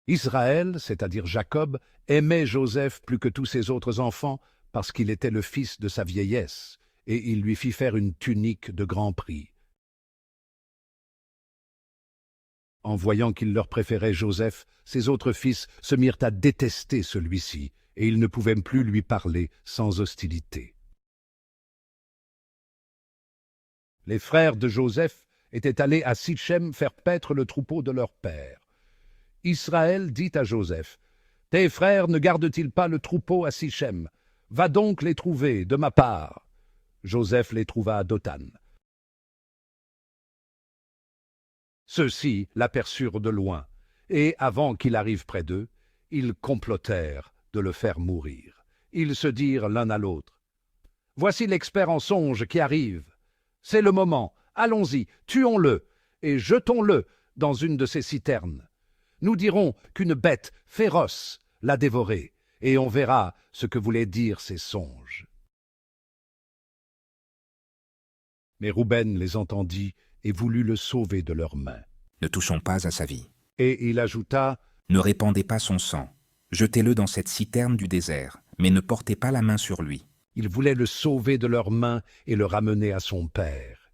Israël, c'est-à-dire Jacob, aimait Joseph plus que tous ses autres enfants parce qu'il était le fils de sa vieillesse, et il lui fit faire une tunique de grand prix. En voyant qu'il leur préférait Joseph, ses autres fils se mirent à détester celui-ci, et ils ne pouvaient plus lui parler sans hostilité. Les frères de Joseph étaient allés à Sichem faire paître le troupeau de leur père. Israël dit à Joseph, « Tes frères ne gardent-ils pas le troupeau à Sichem? Va donc les trouver de ma part. » Joseph les trouva à Dothan. Ceux-ci l'aperçurent de loin, et avant qu'il arrive près d'eux, ils complotèrent de le faire mourir. Ils se dirent l'un à l'autre, « Voici l'expert en songes qui arrive. C'est le moment, allons-y, tuons-le, et jetons-le dans une de ces citernes. Nous dirons qu'une bête féroce l'a dévoré, et on verra ce que voulaient dire ces songes. » Mais Rouben les entendit et voulut le sauver de leurs mains. Ne touchons pas à sa vie. Et il ajouta, « Ne répandez pas son sang. Jetez-le dans cette citerne du désert, mais ne portez pas la main sur lui. » Il voulait le sauver de leurs mains et le ramener à son père.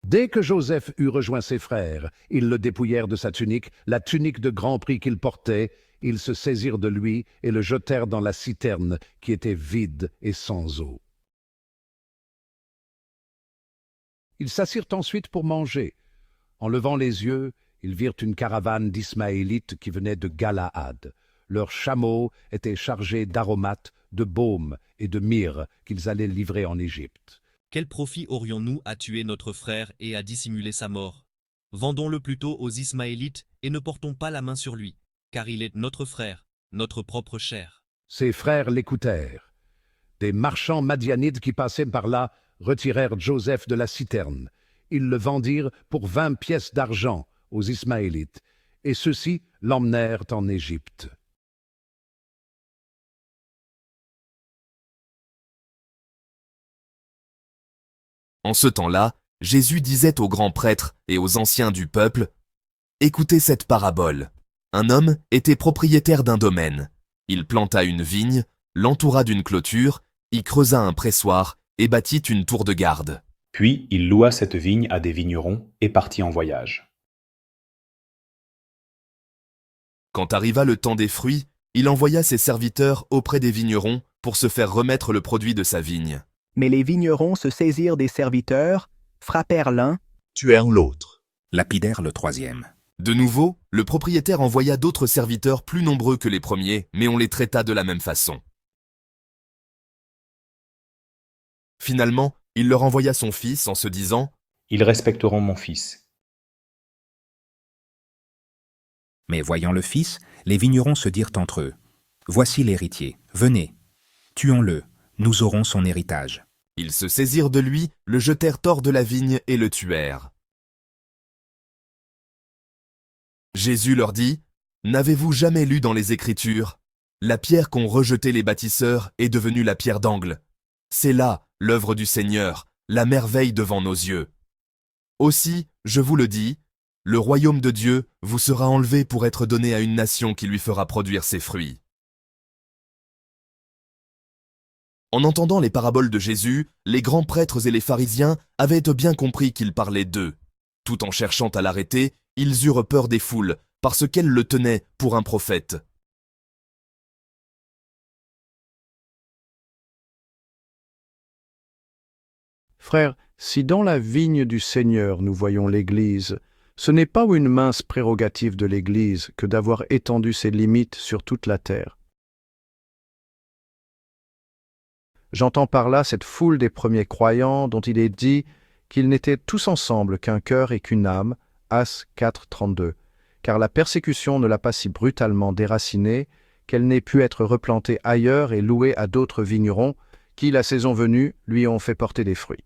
Dès que Joseph eut rejoint ses frères, ils le dépouillèrent de sa tunique, la tunique de grand prix qu'il portait. Ils se saisirent de lui et le jetèrent dans la citerne qui était vide et sans eau. Ils s'assirent ensuite pour manger. En levant les yeux, ils virent une caravane d'Ismaélites qui venait de Galaad. Leurs chameaux étaient chargés d'aromates, de baume et de myrrhe qu'ils allaient livrer en Égypte. Quel profit aurions-nous à tuer notre frère et à dissimuler sa mort? Vendons-le plutôt aux Ismaélites et ne portons pas la main sur lui, car il est notre frère, notre propre chair. Ses frères l'écoutèrent. Des marchands madianites qui passaient par là retirèrent Joseph de la citerne. Ils le vendirent pour 20 pièces d'argent aux Ismaélites, et ceux-ci l'emmenèrent en Égypte. En ce temps-là, Jésus disait aux grands prêtres et aux anciens du peuple, « Écoutez cette parabole. Un homme était propriétaire d'un domaine. Il planta une vigne, l'entoura d'une clôture, y creusa un pressoir et bâtit une tour de garde. Puis il loua cette vigne à des vignerons et partit en voyage. Quand arriva le temps des fruits, il envoya ses serviteurs auprès des vignerons pour se faire remettre le produit de sa vigne. Mais les vignerons se saisirent des serviteurs, frappèrent l'un, tuèrent l'autre. Lapidèrent le troisième. De nouveau, le propriétaire envoya d'autres serviteurs plus nombreux que les premiers, mais on les traita de la même façon. Finalement, il leur envoya son fils en se disant, « Ils respecteront mon fils. » Mais voyant le fils, les vignerons se dirent entre eux, « Voici l'héritier, venez, tuons-le, nous aurons son héritage. » Ils se saisirent de lui, le jetèrent hors de la vigne et le tuèrent. Jésus leur dit, « N'avez-vous jamais lu dans les Écritures, la pierre qu'ont rejetée les bâtisseurs est devenue la pierre d'angle. C'est là l'œuvre du Seigneur, la merveille devant nos yeux. Aussi, je vous le dis, le royaume de Dieu vous sera enlevé pour être donné à une nation qui lui fera produire ses fruits. » En entendant les paraboles de Jésus, les grands prêtres et les pharisiens avaient bien compris qu'il parlait d'eux. Tout en cherchant à l'arrêter, ils eurent peur des foules, parce qu'elles le tenaient pour un prophète. Frères, si dans la vigne du Seigneur nous voyons l'Église, ce n'est pas une mince prérogative de l'Église que d'avoir étendu ses limites sur toute la terre. J'entends par là cette foule des premiers croyants dont il est dit qu'ils n'étaient tous ensemble qu'un cœur et qu'une âme, As 4, 32, car la persécution ne l'a pas si brutalement déracinée qu'elle n'ait pu être replantée ailleurs et louée à d'autres vignerons qui, la saison venue, lui ont fait porter des fruits.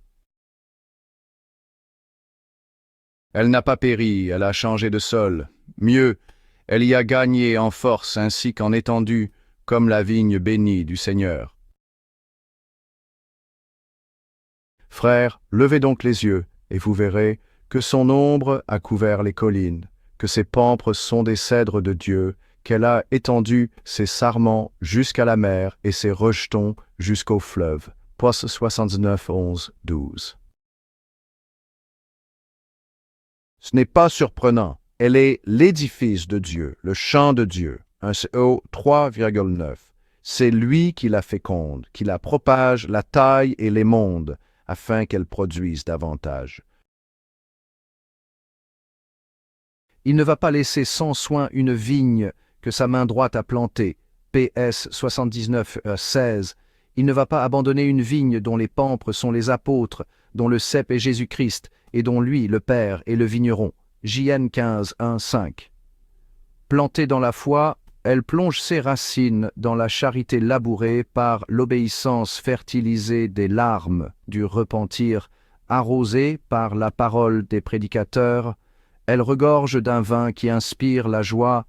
Elle n'a pas péri, elle a changé de sol. Mieux, elle y a gagné en force ainsi qu'en étendue, comme la vigne bénie du Seigneur. Frères, levez donc les yeux, et vous verrez que son ombre a couvert les collines. que ses pampres sont des cèdres de Dieu, qu'elle a étendu ses sarments jusqu'à la mer et ses rejetons jusqu'au fleuve. Poisse 69, 11, 12. Ce n'est pas surprenant. Elle est l'édifice de Dieu, le champ de Dieu. 1 CO 3,9. C'est lui qui la féconde, qui la propage, la taille et les mondes, afin qu'elle produise davantage. Il ne va pas laisser sans soin une vigne que sa main droite a plantée. PS 79, 16. Il ne va pas abandonner une vigne dont les pampres sont les apôtres, dont le cep est Jésus-Christ, et dont lui, le Père, est le vigneron. JN 15, 1, 5. Plantée dans la foi, elle plonge ses racines dans la charité labourée par l'obéissance fertilisée des larmes du repentir, arrosée par la parole des prédicateurs. Elle regorge d'un vin qui inspire la joie,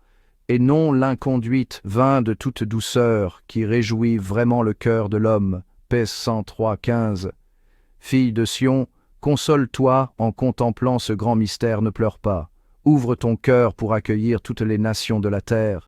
et non l'inconduite vin de toute douceur qui réjouit vraiment le cœur de l'homme. P. 103, 15. Fille de Sion, console-toi en contemplant ce grand mystère, ne pleure pas. Ouvre ton cœur pour accueillir toutes les nations de la terre.